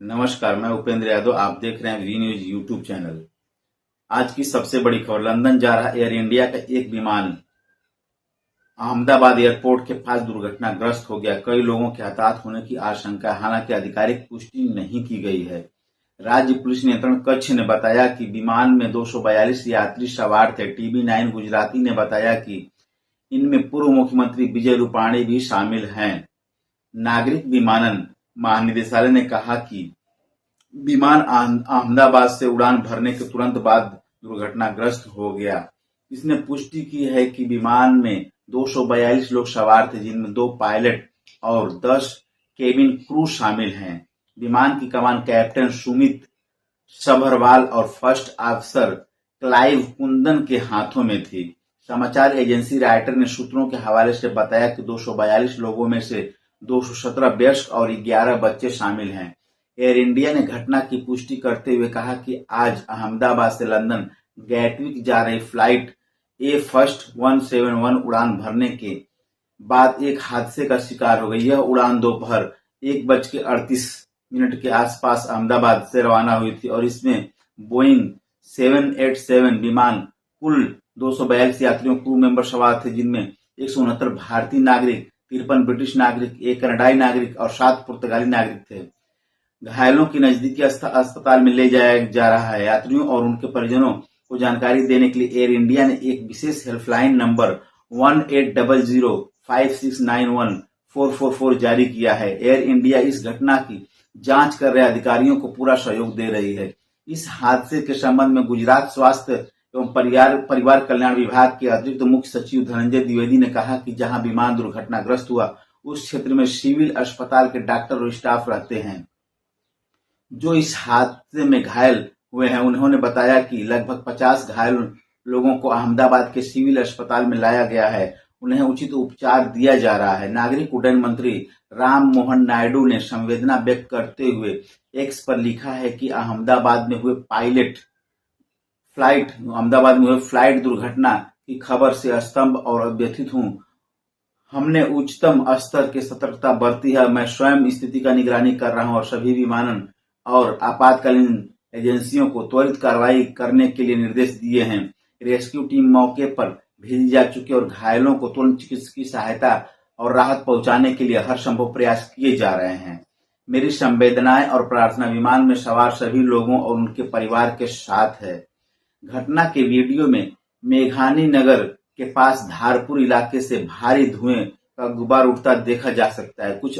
नमस्कार, मैं उपेंद्र यादव। आप देख रहे हैं वी न्यूज यूट्यूब चैनल। आज की सबसे बड़ी खबर, लंदन जा रहा एयर इंडिया का एक विमान अहमदाबाद एयरपोर्ट के पास दुर्घटनाग्रस्त हो गया। कई लोगों के हताहत होने की आशंका है, हालांकि आधिकारिक पुष्टि नहीं की गई है। राज्य पुलिस नियंत्रण कक्ष ने बताया कि विमान में 242 यात्री सवार थे। टीवी9 गुजराती ने बताया कि इनमें पूर्व मुख्यमंत्री विजय रूपाणी भी शामिल हैं। नागरिक विमानन महानिदेशालय ने कहा कि विमान अहमदाबाद से उड़ान भरने के तुरंत बाद दुर्घटनाग्रस्त हो गया। इसने पुष्टि की है कि विमान में 242 लोग सवार थे, जिनमें 2 पायलट और 10 केबिन क्रू शामिल हैं। विमान की कमान कैप्टन सुमित सभरवाल और फर्स्ट ऑफिसर क्लाइव कुंदन के हाथों में थी। समाचार एजेंसी रॉयटर्स ने सूत्रों के हवाले से बताया कि 242 लोगों में से 217 वयस्क और 11 बच्चे शामिल हैं। एयर इंडिया ने घटना की पुष्टि करते हुए कहा कि आज अहमदाबाद से लंदन गैटविक जा रही फ्लाइट ए फर्स्ट 171 उड़ान भरने के बाद एक हादसे का शिकार हो गई। यह उड़ान दोपहर 1:38 के आसपास अहमदाबाद से रवाना हुई थी और इसमें बोइंग 787 विमान कुल 242 यात्रियों क्रू मेंबर सवार थे, जिनमें 169 भारतीय नागरिक, 53 ब्रिटिश नागरिक, 1 कनाडाई नागरिक और 7 पुर्तगाली नागरिक थे। घायलों की नजदीकी अस्पताल में ले जाया जा रहा है। यात्रियों और उनके परिजनों को जानकारी देने के लिए एयर इंडिया ने एक विशेष हेल्पलाइन नंबर 180056914444 जारी किया है। एयर इंडिया इस घटना की जांच कर रहे अधिकारियों को पूरा सहयोग दे रही है। इस हादसे के संबंध में गुजरात स्वास्थ्य एवं परिवार कल्याण विभाग के अतिरिक्त मुख्य सचिव धनंजय द्विवेदी ने कहा कि जहां विमान दुर्घटनाग्रस्त हुआ, उस क्षेत्र में सिविल अस्पताल के डॉक्टर और स्टाफ रहते हैं जो इस हादसे में घायल हुए हैं। उन्होंने बताया कि लगभग 50 घायल लोगों को अहमदाबाद के सिविल अस्पताल में लाया गया है। उन्हें उचित उपचार दिया जा रहा है। नागरिक उड्डयन मंत्री राम मोहन नायडू ने संवेदना व्यक्त करते हुए एक्स पर लिखा है कि अहमदाबाद में हुए फ्लाइट दुर्घटना की खबर से स्तंभ और व्यथित हूं। हमने उच्चतम स्तर की सतर्कता बरती है। मैं स्वयं स्थिति का निगरानी कर रहा हूं और सभी विमानन और आपातकालीन एजेंसियों को त्वरित कार्रवाई करने के लिए निर्देश दिए हैं। रेस्क्यू टीम मौके पर भेजी जा चुकी है और घायलों को तुरंत चिकित्सकीय सहायता और राहत पहुंचाने के लिए हर संभव प्रयास किए जा रहे हैं। मेरी संवेदनाएं और प्रार्थना विमान में सवार सभी लोगों और उनके परिवार के साथ है। घटना के वीडियो में मेघानी नगर के पास धारपुर इलाके से भारी धुएं का गुबार उठता देखा जा सकता है। कुछ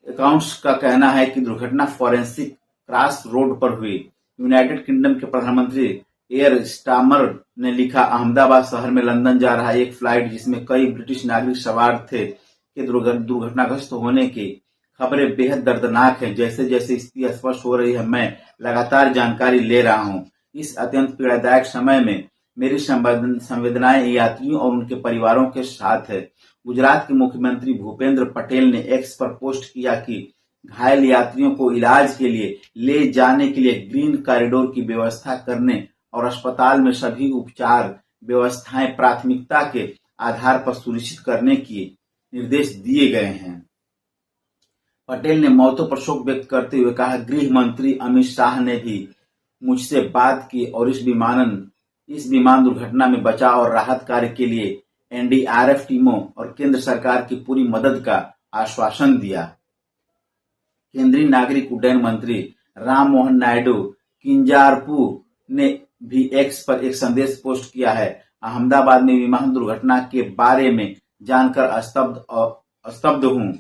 अकाउंट्स का कहना है कि दुर्घटना फॉरेंसिक क्रॉस रोड पर हुई। यूनाइटेड किंगडम के प्रधानमंत्री एयर स्टामर ने लिखा, अहमदाबाद शहर में लंदन जा रहा एक फ्लाइट जिसमें कई ब्रिटिश नागरिक सवार थे के दुर्घटनाग्रस्त होने की खबरें बेहद दर्दनाक हैं। जैसे जैसे स्थिति स्पष्ट हो रही है, मैं लगातार जानकारी ले रहा हूं। इस अत्यंत पीड़ादायक समय में मेरी संवेदनाएं यात्रियों और उनके परिवारों के साथ है। गुजरात के मुख्यमंत्री भूपेंद्र पटेल ने एक्स पर पोस्ट किया कि घायल यात्रियों को इलाज के लिए ले जाने के लिए ग्रीन कॉरिडोर की व्यवस्था करने और अस्पताल में सभी उपचार व्यवस्थाएं प्राथमिकता के आधार पर सुनिश्चित करने के निर्देश दिए गए हैं। पटेल ने मौतों पर शोक व्यक्त करते हुए कहा, गृह मंत्री अमित शाह ने भी मुझसे बात की और इस विमान दुर्घटना में बचाव और राहत कार्य के लिए एनडीआरएफ टीमों और केंद्र सरकार की पूरी मदद का आश्वासन दिया। केंद्रीय नागरिक उड्डयन मंत्री राम मोहन नायडू किंजारपू ने भी एक्स पर एक संदेश पोस्ट किया है। अहमदाबाद में विमान दुर्घटना के बारे में जानकर स्तब्ध हूं।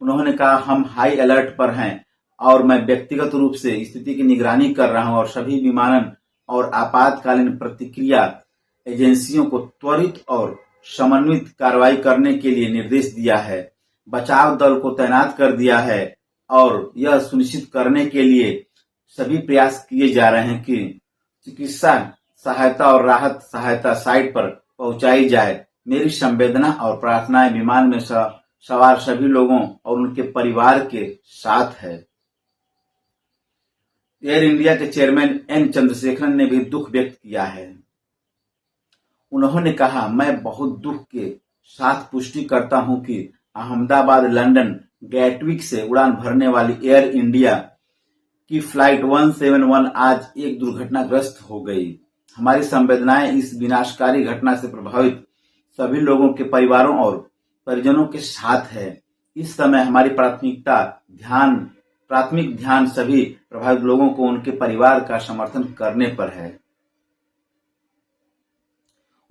उन्होंने कहा, हम हाई अलर्ट पर हैं और मैं व्यक्तिगत रूप से स्थिति की निगरानी कर रहा हूं और सभी विमानन और आपातकालीन प्रतिक्रिया एजेंसियों को त्वरित और समन्वित कार्रवाई करने के लिए निर्देश दिया है। बचाव दल को तैनात कर दिया है और यह सुनिश्चित करने के लिए सभी प्रयास किए जा रहे हैं कि चिकित्सा सहायता और राहत सहायता साइट पर पहुंचाई जाए। मेरी संवेदना और प्रार्थनाएं विमान में सवार सभी लोगों और उनके परिवार के साथ है। एयर इंडिया के चेयरमैन एन चंद्रशेखरन ने भी दुख व्यक्त किया है। उन्होंने कहा, मैं बहुत दुख के साथ पुष्टि करता हूं कि अहमदाबाद लंदन गैटविक से उड़ान भरने वाली एयर इंडिया की फ्लाइट 171 आज एक दुर्घटनाग्रस्त हो गई। हमारी संवेदनाएं इस विनाशकारी घटना से प्रभावित सभी लोगों के परिवारों और परिजनों के साथ है। इस समय हमारी प्राथमिक ध्यान सभी प्रभावित लोगों को उनके परिवार का समर्थन करने पर है।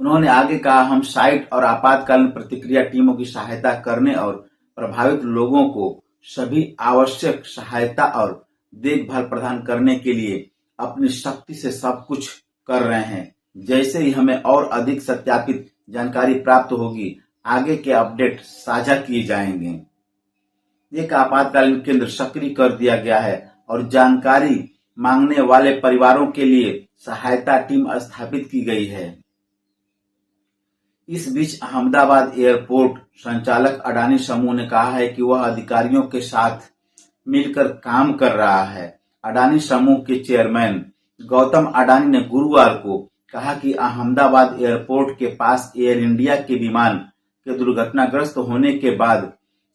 उन्होंने आगे कहा, हम साइट और आपातकालीन प्रतिक्रिया टीमों की सहायता करने और प्रभावित लोगों को सभी आवश्यक सहायता और देखभाल प्रदान करने के लिए अपनी शक्ति से सब कुछ कर रहे हैं। जैसे ही हमें और अधिक सत्यापित जानकारी प्राप्त होगी, आगे के अपडेट साझा किए जाएंगे। एक आपातकालीन केंद्र सक्रिय कर दिया गया है और जानकारी मांगने वाले परिवारों के लिए सहायता टीम स्थापित की गई है। इस बीच अहमदाबाद एयरपोर्ट संचालक अडानी समूह ने कहा है कि वह अधिकारियों के साथ मिलकर काम कर रहा है। अडानी समूह के चेयरमैन गौतम अडानी ने गुरुवार को कहा कि अहमदाबाद एयरपोर्ट के पास एयर इंडिया के विमान के दुर्घटनाग्रस्त होने के बाद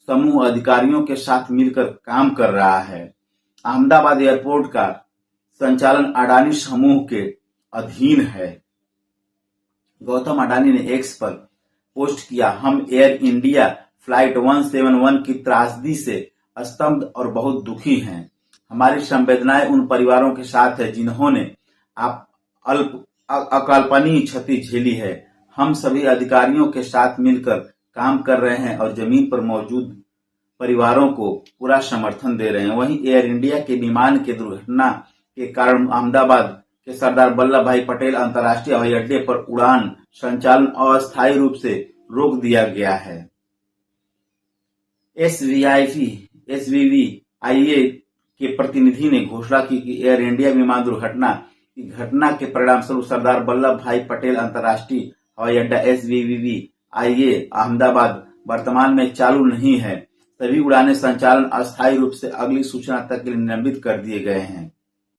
समूह अधिकारियों के साथ मिलकर काम कर रहा है। अहमदाबाद एयरपोर्ट का संचालन अडानी समूह के अधीन है। गौतम अडानी ने एक्स पर पोस्ट किया, हम एयर इंडिया फ्लाइट 171 की त्रासदी से स्तब्ध और बहुत दुखी हैं। हमारी संवेदनाएं उन परिवारों के साथ है जिन्होंने अकल्पनीय क्षति झेली है। हम सभी अधिकारियों के साथ मिलकर काम कर रहे हैं और जमीन पर मौजूद परिवारों को पूरा समर्थन दे रहे हैं। वहीं एयर इंडिया के विमान के दुर्घटना के कारण अहमदाबाद के सरदार वल्लभ भाई पटेल अंतर्राष्ट्रीय हवाई अड्डे पर उड़ान संचालन अस्थायी रूप से रोक दिया गया है। SVVIA के प्रतिनिधि ने घोषणा की कि एयर इंडिया विमान दुर्घटना की घटना के परिणामस्वरूप सरदार वल्लभ भाई पटेल अंतर्राष्ट्रीय हवाई अड्डा SVVIA अहमदाबाद वर्तमान में चालू नहीं है। सभी उड़ानें संचालन अस्थायी रूप से अगली सूचना तक के लिए निलंबित कर दिए गए हैं।